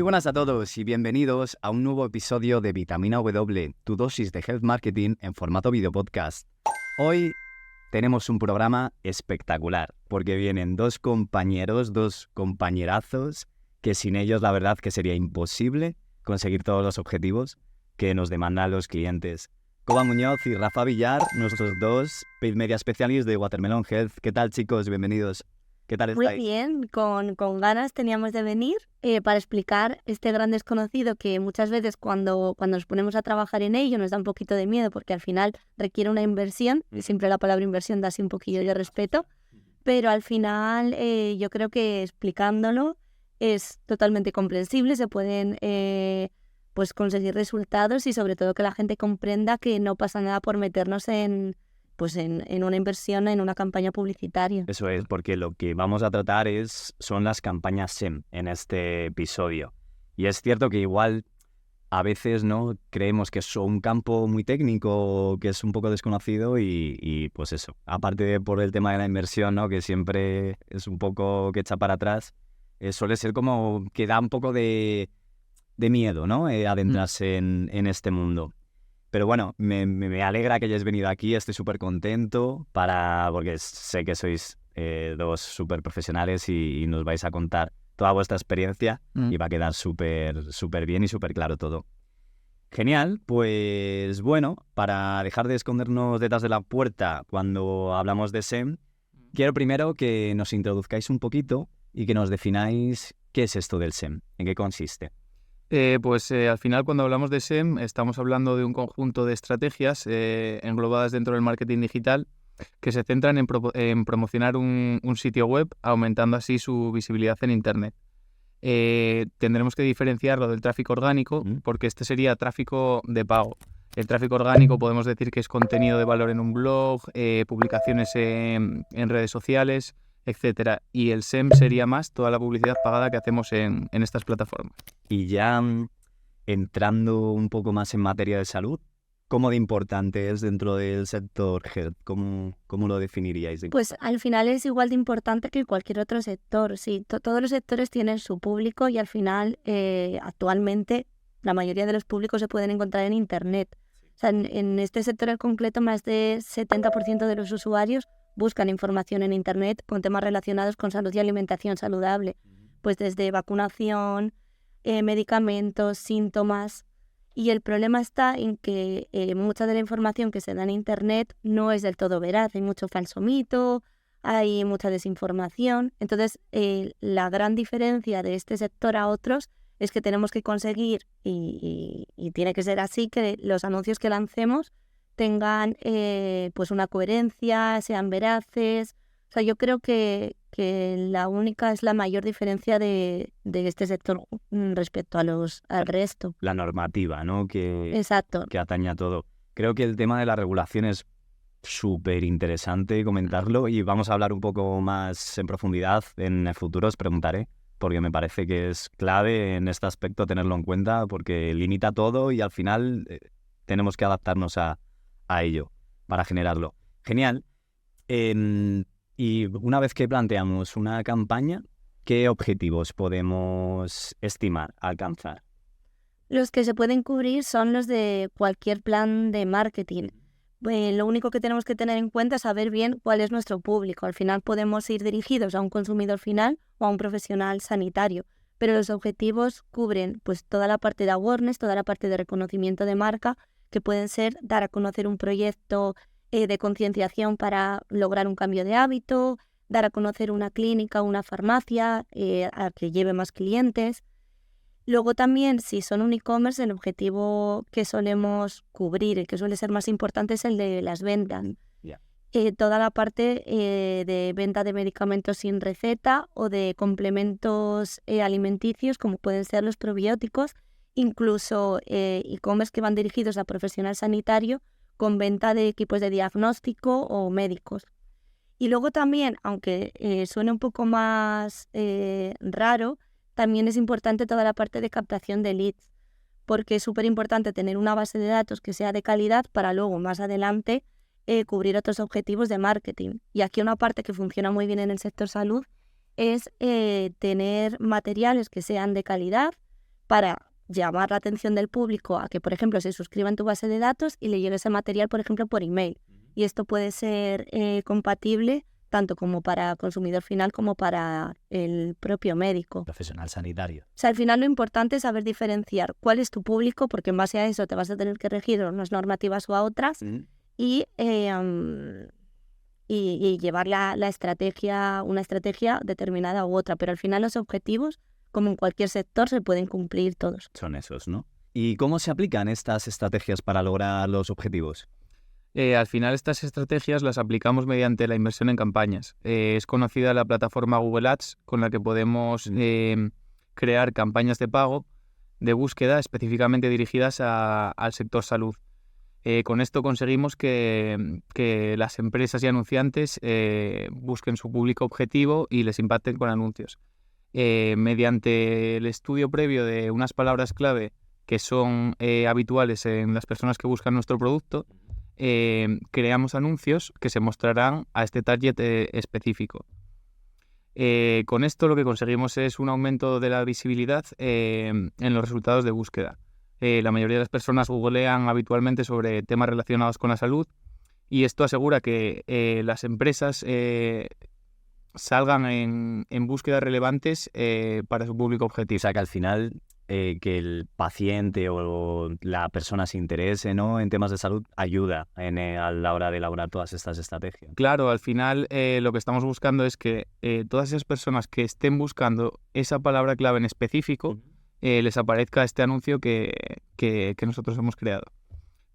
buenas a todos y bienvenidos a un nuevo episodio de Vitamina W, tu dosis de Health Marketing en formato video podcast. Hoy tenemos un programa espectacular porque vienen dos compañeros, dos compañerazos que sin ellos la verdad que sería imposible conseguir todos los objetivos que nos demandan los clientes. Coba Muñoz y Rafa Villar, nuestros dos paid media specialists de Watermelon Health. ¿Qué tal, chicos? Bienvenidos. ¿Qué tal estáis? Muy bien, con ganas teníamos de venir para explicar este gran desconocido que muchas veces cuando nos ponemos a trabajar en ello nos da un poquito de miedo porque al final requiere una inversión, y siempre la palabra inversión da así un poquillo de respeto, pero al final yo creo que explicándolo es totalmente comprensible, se pueden pues conseguir resultados y sobre todo que la gente comprenda que no pasa nada por meternos en una inversión, en una campaña publicitaria. Eso es, porque lo que vamos a tratar son las campañas SEM en este episodio. Y es cierto que igual a veces no creemos que es un campo muy técnico, que es un poco desconocido y pues eso. Aparte por el tema de la inversión, ¿no? Que siempre es un poco que echa para atrás, suele ser como que da un poco de miedo, ¿no? Adentrarse en este mundo. Pero bueno, me alegra que hayáis venido aquí, estoy súper contento porque sé que sois dos súper profesionales y nos vais a contar toda vuestra experiencia y va a quedar súper bien y súper claro todo. Genial, pues bueno, para dejar de escondernos detrás de la puerta cuando hablamos de SEM, quiero primero que nos introduzcáis un poquito y que nos defináis qué es esto del SEM, en qué consiste. Al final cuando hablamos de SEM estamos hablando de un conjunto de estrategias englobadas dentro del marketing digital que se centran en promocionar un sitio web, aumentando así su visibilidad en Internet. Tendremos que diferenciarlo del tráfico orgánico porque este sería tráfico de pago. El tráfico orgánico podemos decir que es contenido de valor en un blog, publicaciones en redes sociales, etcétera. Y el SEM sería más toda la publicidad pagada que hacemos en estas plataformas. Y ya entrando un poco más en materia de salud, ¿cómo de importante es dentro del sector health? ¿Cómo lo definiríais? Pues al final es igual de importante que cualquier otro sector. Sí, todos los sectores tienen su público y al final actualmente la mayoría de los públicos se pueden encontrar en Internet. O sea, en este sector en concreto más del 70% de los usuarios buscan información en Internet con temas relacionados con salud y alimentación saludable. Pues desde vacunación, medicamentos, síntomas. Y el problema está en que mucha de la información que se da en Internet no es del todo veraz. Hay mucho falso mito, hay mucha desinformación. Entonces, la gran diferencia de este sector a otros es que tenemos que conseguir, y tiene que ser así, que los anuncios que lancemos tengan pues una coherencia, sean veraces. O sea, yo creo que la única es la mayor diferencia de este sector respecto al resto. La normativa, ¿no? Exacto. Que atañe a todo. Creo que el tema de la regulación es súper interesante comentarlo y vamos a hablar un poco más en profundidad en el futuro, os preguntaré, porque me parece que es clave en este aspecto tenerlo en cuenta porque limita todo y al final tenemos que adaptarnos a ello para generarlo. Genial. Y una vez que planteamos una campaña, ¿qué objetivos podemos estimar alcanzar? Los que se pueden cubrir son los de cualquier plan de marketing. Lo único que tenemos que tener en cuenta es saber bien cuál es nuestro público. Al final podemos ir dirigidos a un consumidor final o a un profesional sanitario, pero los objetivos cubren pues toda la parte de awareness, toda la parte de reconocimiento de marca, que pueden ser dar a conocer un proyecto de concienciación para lograr un cambio de hábito, dar a conocer una clínica o una farmacia a que lleve más clientes. Luego también, si son un e-commerce, el objetivo que solemos cubrir, el que suele ser más importante, es el de las ventas. Yeah. Toda la parte de venta de medicamentos sin receta o de complementos alimenticios, como pueden ser los probióticos, incluso e-commerce que van dirigidos a profesional sanitario con venta de equipos de diagnóstico o médicos. Y luego también, aunque suene un poco más raro, también es importante toda la parte de captación de leads, porque es súper importante tener una base de datos que sea de calidad para luego, más adelante, cubrir otros objetivos de marketing. Y aquí una parte que funciona muy bien en el sector salud es tener materiales que sean de calidad, para llamar la atención del público a que, por ejemplo, se suscriba en tu base de datos y le llegue ese material, por ejemplo, por email. Y esto puede ser compatible tanto como para consumidor final como para el propio médico. Profesional sanitario. O sea, al final lo importante es saber diferenciar cuál es tu público, porque en base a eso te vas a tener que regir a unas normativas o a otras, y llevar la estrategia, una estrategia determinada u otra. Pero al final los objetivos, como en cualquier sector, se pueden cumplir todos. Son esos, ¿no? ¿Y cómo se aplican estas estrategias para lograr los objetivos? Al final estas estrategias las aplicamos mediante la inversión en campañas. Es conocida la plataforma Google Ads, con la que podemos crear campañas de pago de búsqueda específicamente dirigidas al sector salud. Con esto conseguimos que las empresas y anunciantes busquen su público objetivo y les impacten con anuncios. Mediante el estudio previo de unas palabras clave que son habituales en las personas que buscan nuestro producto, creamos anuncios que se mostrarán a este target específico. Con esto lo que conseguimos es un aumento de la visibilidad en los resultados de búsqueda. La mayoría de las personas googlean habitualmente sobre temas relacionados con la salud y esto asegura que las empresas salgan en búsquedas relevantes para su público objetivo. O sea, que al final que el paciente o la persona se interese, ¿no?, en temas de salud ayuda a la hora de elaborar todas estas estrategias. Claro, al final lo que estamos buscando es que todas esas personas que estén buscando esa palabra clave en específico les aparezca este anuncio que nosotros hemos creado.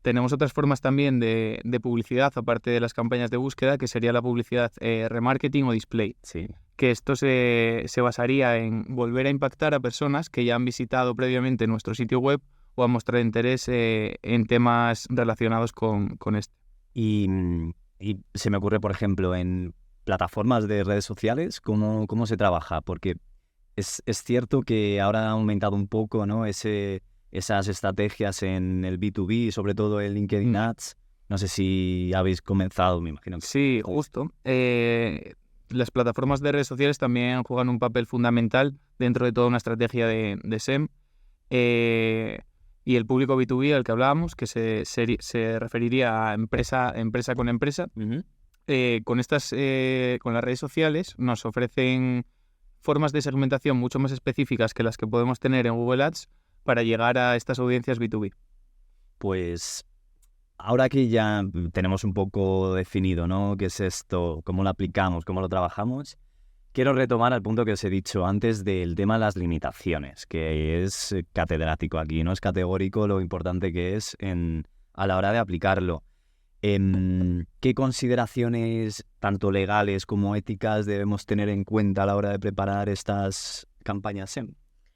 Tenemos otras formas también de publicidad, aparte de las campañas de búsqueda, que sería la publicidad remarketing o display. Sí. Que esto se basaría en volver a impactar a personas que ya han visitado previamente nuestro sitio web o han mostrado interés en temas relacionados con esto. Y se me ocurre, por ejemplo, en plataformas de redes sociales, ¿cómo se trabaja? Porque es cierto que ahora ha aumentado un poco, ¿no?, esas estrategias en el B2B, sobre todo el LinkedIn Ads. No sé si habéis comenzado, me imagino que sí, justo. Las plataformas de redes sociales también juegan un papel fundamental dentro de toda una estrategia de SEM. Y el público B2B al que hablábamos, que se referiría a empresa con empresa, con las redes sociales nos ofrecen formas de segmentación mucho más específicas que las que podemos tener en Google Ads para llegar a estas audiencias B2B. Pues ahora que ya tenemos un poco definido, ¿no?, qué es esto, cómo lo aplicamos, cómo lo trabajamos, quiero retomar al punto que os he dicho antes del tema de las limitaciones, que es catedrático aquí, no es categórico lo importante que es a la hora de aplicarlo. ¿Qué consideraciones, tanto legales como éticas, debemos tener en cuenta a la hora de preparar estas campañas SEM?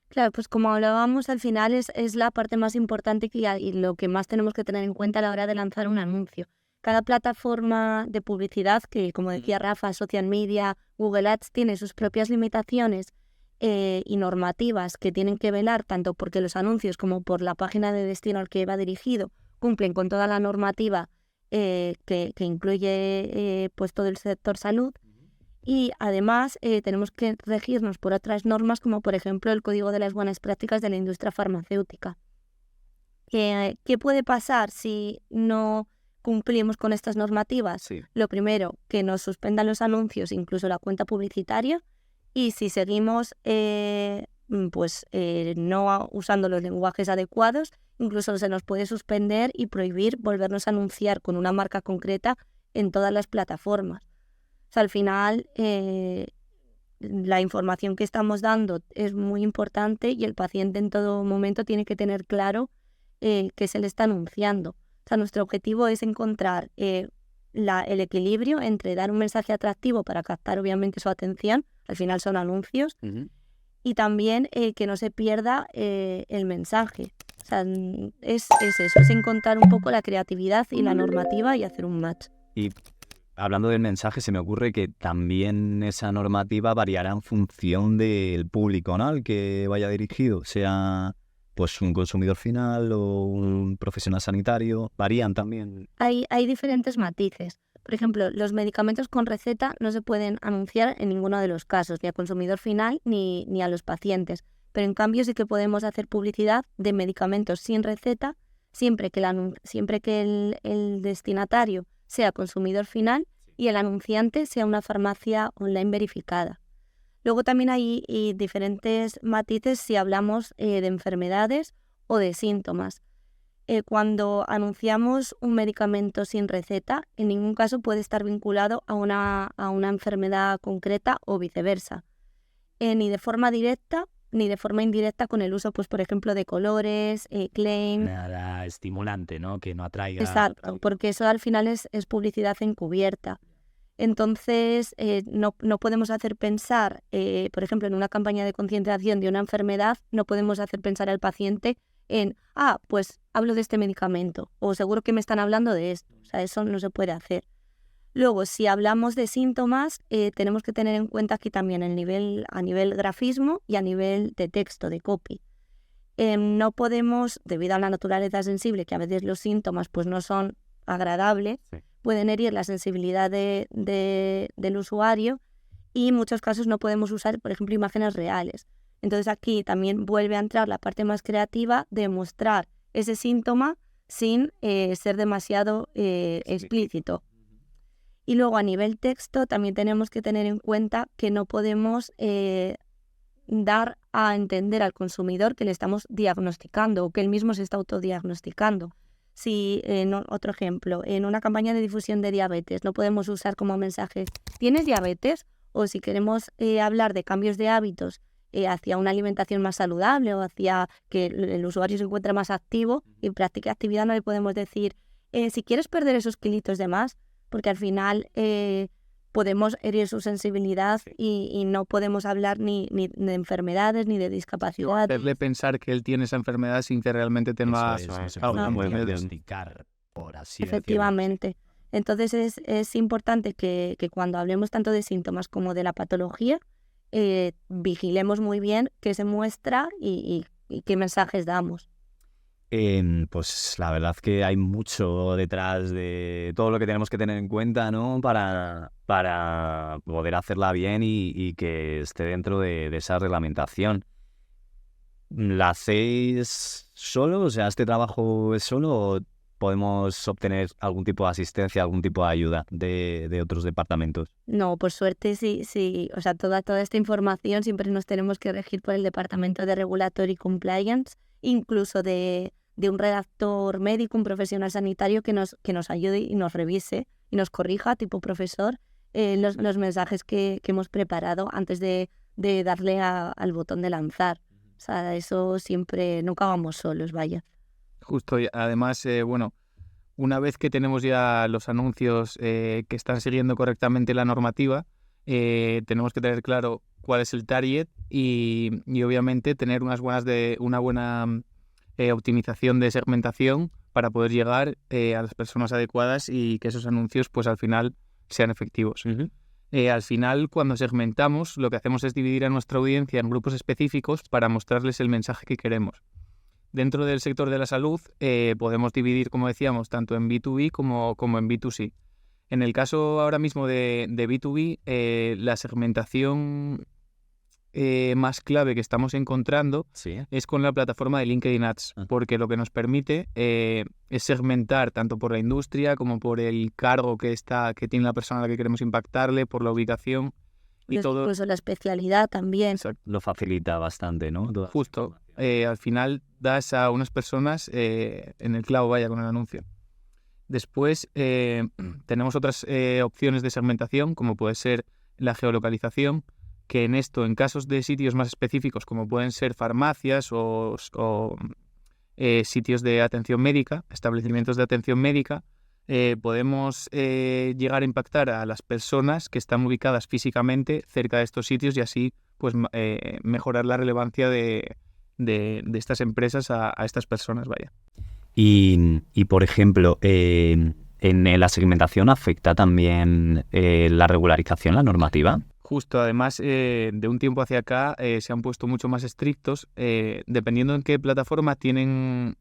Claro, pues como hablábamos, al final es la parte más importante y lo que más tenemos que tener en cuenta a la hora de lanzar un anuncio. Cada plataforma de publicidad, que como decía Rafa, Social Media, Google Ads, tiene sus propias limitaciones y normativas que tienen que velar tanto porque los anuncios como por la página de destino al que va dirigido cumplen con toda la normativa que incluye pues todo el sector salud. Y además tenemos que regirnos por otras normas, como por ejemplo el Código de las Buenas Prácticas de la Industria Farmacéutica. ¿Qué puede pasar si no cumplimos con estas normativas? Sí. Lo primero, que nos suspendan los anuncios, incluso la cuenta publicitaria, y si seguimos no usando los lenguajes adecuados, incluso se nos puede suspender y prohibir volvernos a anunciar con una marca concreta en todas las plataformas. O sea, al final, la información que estamos dando es muy importante y el paciente en todo momento tiene que tener claro qué se le está anunciando. O sea, nuestro objetivo es encontrar el equilibrio entre dar un mensaje atractivo para captar obviamente su atención, al final son anuncios, y también que no se pierda el mensaje. O sea, es eso, es encontrar un poco la creatividad y la normativa y hacer un match. Y hablando del mensaje, se me ocurre que también esa normativa variará en función del público, ¿no?, al que vaya dirigido, sea pues un consumidor final o un profesional sanitario, varían también. Hay diferentes matices. Por ejemplo, los medicamentos con receta no se pueden anunciar en ninguno de los casos, ni al consumidor final ni a los pacientes. pero en cambio sí que podemos hacer publicidad de medicamentos sin receta siempre que el destinatario sea consumidor final y el anunciante sea una farmacia online verificada. Luego también hay diferentes matices si hablamos de enfermedades o de síntomas. Cuando anunciamos un medicamento sin receta, en ningún caso puede estar vinculado a una enfermedad concreta o viceversa. Ni de forma directa ni de forma indirecta con el uso, pues por ejemplo, de colores, claim. Nada estimulante, ¿no? Que no atraiga. Exacto, porque eso al final es publicidad encubierta. Entonces, no podemos hacer pensar, por ejemplo, en una campaña de concienciación de una enfermedad, no podemos hacer pensar al paciente en, pues hablo de este medicamento, o seguro que me están hablando de esto. O sea, eso no se puede hacer. Luego, si hablamos de síntomas, tenemos que tener en cuenta aquí también a nivel grafismo y a nivel de texto, de copy. No podemos, debido a la naturaleza sensible, que a veces los síntomas pues no son agradables, pueden herir la sensibilidad del usuario y en muchos casos no podemos usar, por ejemplo, imágenes reales. Entonces aquí también vuelve a entrar la parte más creativa de mostrar ese síntoma sin ser demasiado explícito. Y luego a nivel texto también tenemos que tener en cuenta que no podemos dar a entender al consumidor que le estamos diagnosticando o que él mismo se está autodiagnosticando. Si, otro ejemplo, en una campaña de difusión de diabetes no podemos usar como mensaje ¿tienes diabetes? O si queremos hablar de cambios de hábitos hacia una alimentación más saludable o hacia que el usuario se encuentre más activo y practique actividad, no le podemos decir si quieres perder esos kilitos de más, porque al final podemos herir su sensibilidad y no podemos hablar ni de enfermedades ni de discapacidad. Hacerle pensar que él tiene esa enfermedad sin que realmente tenga algo de diagnosticar, por así decirlo. Efectivamente. Entonces es importante que cuando hablemos tanto de síntomas como de la patología, vigilemos muy bien qué se muestra y qué mensajes damos. Pues la verdad que hay mucho detrás de todo lo que tenemos que tener en cuenta, ¿no? Para poder hacerla bien y que esté dentro de esa reglamentación. ¿La hacéis solo? O sea, ¿este trabajo es solo o podemos obtener algún tipo de asistencia, algún tipo de ayuda de otros departamentos? No, por suerte sí. O sea, toda esta información siempre nos tenemos que regir por el Departamento de Regulatory Compliance, incluso de un redactor médico, un profesional sanitario que nos ayude y nos revise y nos corrija, tipo profesor, los mensajes que hemos preparado antes de darle al botón de lanzar. O sea, eso siempre, nunca vamos solos, vaya. Justo, y además, una vez que tenemos ya los anuncios que están siguiendo correctamente la normativa, tenemos que tener claro cuál es el target y obviamente tener una buena optimización de segmentación para poder llegar a las personas adecuadas y que esos anuncios pues al final sean efectivos. Al final, cuando segmentamos, lo que hacemos es dividir a nuestra audiencia en grupos específicos para mostrarles el mensaje que queremos. Dentro del sector de la salud podemos dividir, como decíamos, tanto en B2B como en B2C. En el caso ahora mismo de B2B, la segmentación más clave que estamos encontrando es con la plataforma de LinkedIn Ads, porque lo que nos permite es segmentar tanto por la industria como por el cargo que tiene la persona a la que queremos impactarle, por la ubicación y todo. Incluso la especialidad también. Exacto. Lo facilita bastante, ¿no? Justo. Al final das a unas personas en el clavo, vaya, con el anuncio. Después tenemos otras opciones de segmentación, como puede ser la geolocalización, que en casos de sitios más específicos, como pueden ser farmacias o sitios de atención médica, establecimientos de atención médica, podemos llegar a impactar a las personas que están ubicadas físicamente cerca de estos sitios y así pues mejorar la relevancia de estas empresas a estas personas, vaya. Y por ejemplo, en la segmentación afecta también la regularización, la normativa. Justo, además, de un tiempo hacia acá se han puesto mucho más estrictos, dependiendo en qué plataforma tienen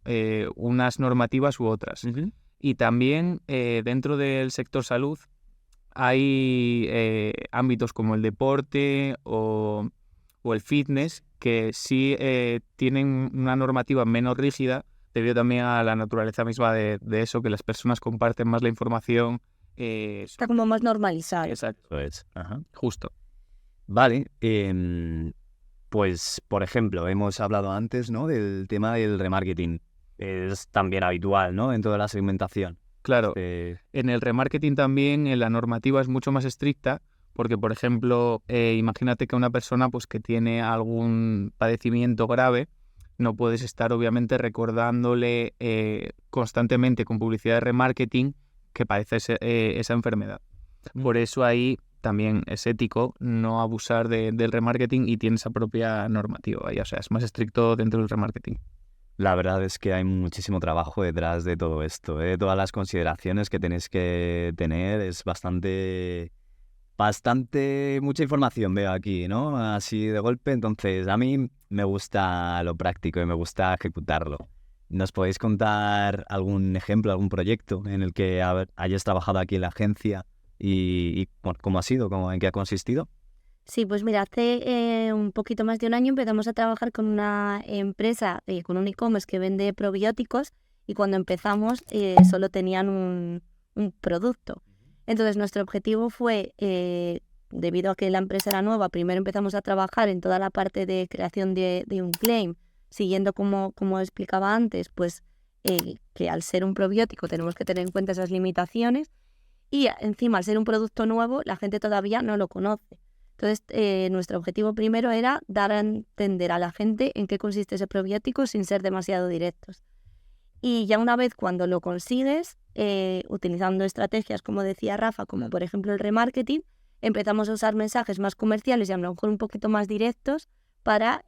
unas normativas u otras. Y también dentro del sector salud hay ámbitos como el deporte o o el fitness, que sí tienen una normativa menos rígida debido también a la naturaleza misma de eso, que las personas comparten más la información. Está como más normalizado. Exacto, Eso es. Ajá. justo. Vale, pues por ejemplo, hemos hablado antes, ¿no?, del tema del remarketing. Es también habitual, ¿no?, en toda la segmentación. Claro, en el remarketing también la normativa es mucho más estricta porque, por ejemplo, imagínate que una persona pues, que tiene algún padecimiento grave, no puedes estar obviamente recordándole constantemente con publicidad de remarketing que padece esa enfermedad. Por eso ahí también es ético no abusar del remarketing y tiene esa propia normativa ahí, o sea, es más estricto dentro del remarketing. La verdad es que hay muchísimo trabajo detrás de todo esto, ¿eh? Todas las consideraciones que tenéis que tener, es bastante mucha información veo aquí, ¿no? Así de golpe, entonces a mí me gusta lo práctico y me gusta ejecutarlo. ¿Nos podéis contar algún ejemplo, algún proyecto en el que hayas trabajado aquí en la agencia y bueno, cómo ha sido, en qué ha consistido? Sí, pues mira, hace un poquito más de un año empezamos a trabajar con una empresa, con un e-commerce que vende probióticos, y cuando empezamos solo tenían un producto. Entonces nuestro objetivo fue, debido a que la empresa era nueva, primero empezamos a trabajar en toda la parte de creación de un claim, siguiendo como explicaba antes, pues que al ser un probiótico tenemos que tener en cuenta esas limitaciones, y encima al ser un producto nuevo la gente todavía no lo conoce. Entonces, nuestro objetivo primero era dar a entender a la gente en qué consiste ese probiótico sin ser demasiado directos. Y ya una vez cuando lo consigues, utilizando estrategias, como decía Rafa, como por ejemplo el remarketing, empezamos a usar mensajes más comerciales y a lo mejor un poquito más directos para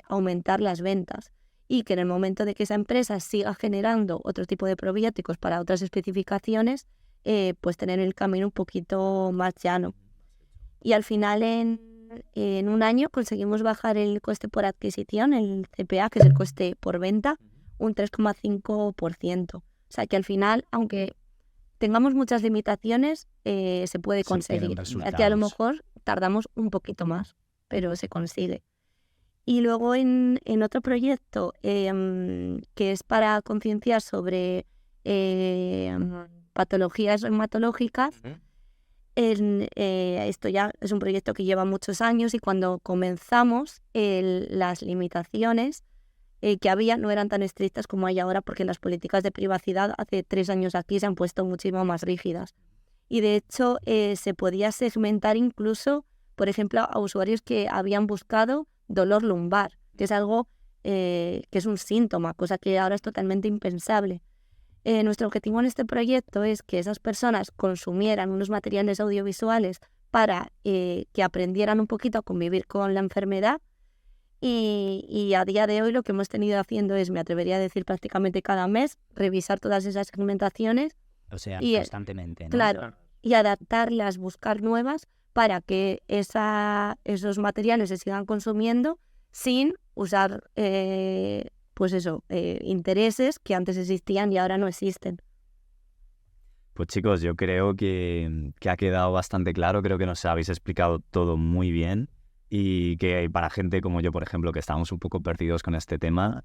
aumentar las ventas. Y que en el momento de que esa empresa siga generando otro tipo de probióticos para otras especificaciones, pues tener el camino un poquito más llano. Y al final en un año conseguimos bajar el coste por adquisición, el CPA, que es el coste por venta, un 3,5%. O sea que al final, aunque tengamos muchas limitaciones, se puede conseguir. Aquí a lo mejor tardamos un poquito más, pero se consigue. Y luego en otro proyecto que es para concienciar sobre patologías reumatológicas, esto ya es un proyecto que lleva muchos años, y cuando comenzamos las limitaciones que había no eran tan estrictas como hay ahora, porque las políticas de privacidad hace 3 años aquí se han puesto muchísimo más rígidas. Y de hecho se podía segmentar incluso, por ejemplo, a usuarios que habían buscado dolor lumbar, que es algo que es un síntoma, cosa que ahora es totalmente impensable. Nuestro objetivo en este proyecto es que esas personas consumieran unos materiales audiovisuales para que aprendieran un poquito a convivir con la enfermedad, y a día de hoy lo que hemos tenido haciendo es, me atrevería a decir prácticamente cada mes, revisar todas esas segmentaciones. O sea, y, constantemente, ¿no? Claro, y adaptarlas, buscar nuevas para que esos materiales se sigan consumiendo sin usar intereses que antes existían y ahora no existen. Pues chicos, yo creo que ha quedado bastante claro, creo que nos habéis explicado todo muy bien, y que para gente como yo, por ejemplo, que estamos un poco perdidos con este tema,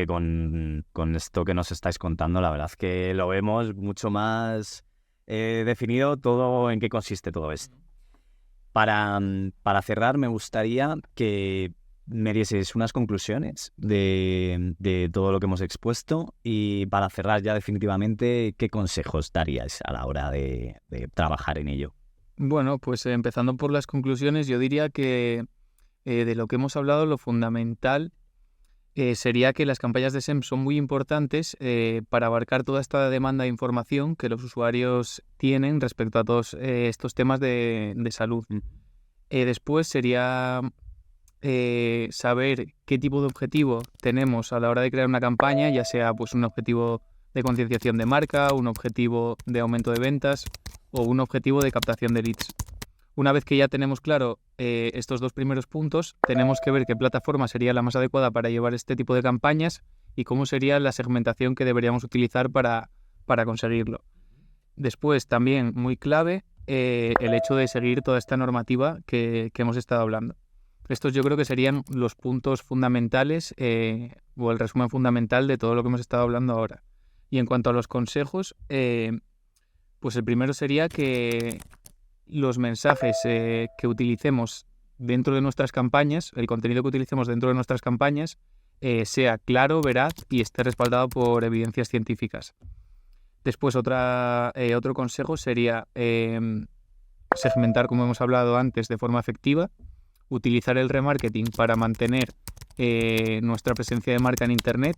con esto que nos estáis contando, la verdad es que lo vemos mucho más definido todo en qué consiste todo esto. Para cerrar, me gustaría que me dieses unas conclusiones de todo lo que hemos expuesto, y para cerrar ya definitivamente, ¿qué consejos daríais a la hora de trabajar en ello? Bueno, pues empezando por las conclusiones, yo diría que de lo que hemos hablado, lo fundamental sería que las campañas de SEM son muy importantes para abarcar toda esta demanda de información que los usuarios tienen respecto a todos estos temas de salud. Después sería saber qué tipo de objetivo tenemos a la hora de crear una campaña, ya sea pues un objetivo de concienciación de marca, un objetivo de aumento de ventas o un objetivo de captación de leads. Una vez que ya tenemos claro estos 2 primeros puntos, tenemos que ver qué plataforma sería la más adecuada para llevar este tipo de campañas y cómo sería la segmentación que deberíamos utilizar para conseguirlo. Después, también muy clave, el hecho de seguir toda esta normativa que hemos estado hablando. Estos yo creo que serían los puntos fundamentales o el resumen fundamental de todo lo que hemos estado hablando ahora. Y en cuanto a los consejos, pues el primero sería que los mensajes que utilicemos dentro de nuestras campañas, el contenido que utilicemos dentro de nuestras campañas, sea claro, veraz y esté respaldado por evidencias científicas. Después otro consejo sería segmentar, como hemos hablado antes, de forma efectiva, utilizar el remarketing para mantener nuestra presencia de marca en Internet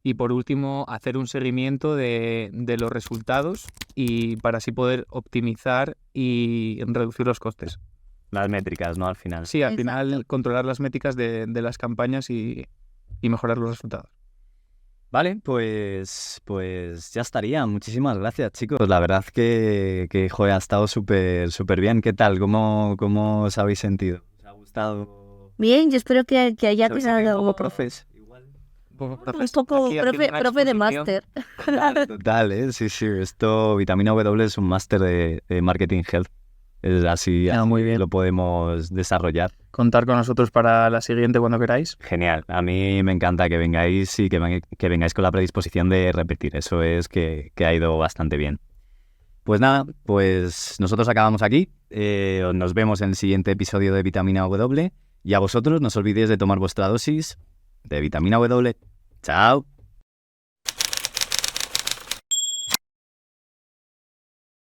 y, por último, hacer un seguimiento de los resultados y para así poder optimizar y reducir los costes. Las métricas, ¿no? Al final. Sí, al Exacto. final controlar las métricas de las campañas y mejorar los resultados. Vale, pues ya estaría. Muchísimas gracias, chicos. La verdad que joder, ha estado súper bien. ¿Qué tal? ¿Cómo os habéis sentido? ¿Os ha gustado? Bien, yo espero que haya ¿Os habéis sentido quedado un poco profes? Igual. un poco profe de máster. Total, ¿eh? Sí, esto, Vitamina W es un máster de Marketing Health. Es así, Muy bien. lo podemos desarrollar. Contar con nosotros para la siguiente cuando queráis. Genial. A mí me encanta que vengáis y que vengáis con la predisposición de repetir. Eso es que ha ido bastante bien. Pues nada, pues nosotros acabamos aquí. Nos vemos en el siguiente episodio de Vitamina W. Y a vosotros no os olvidéis de tomar vuestra dosis de Vitamina W. ¡Chao!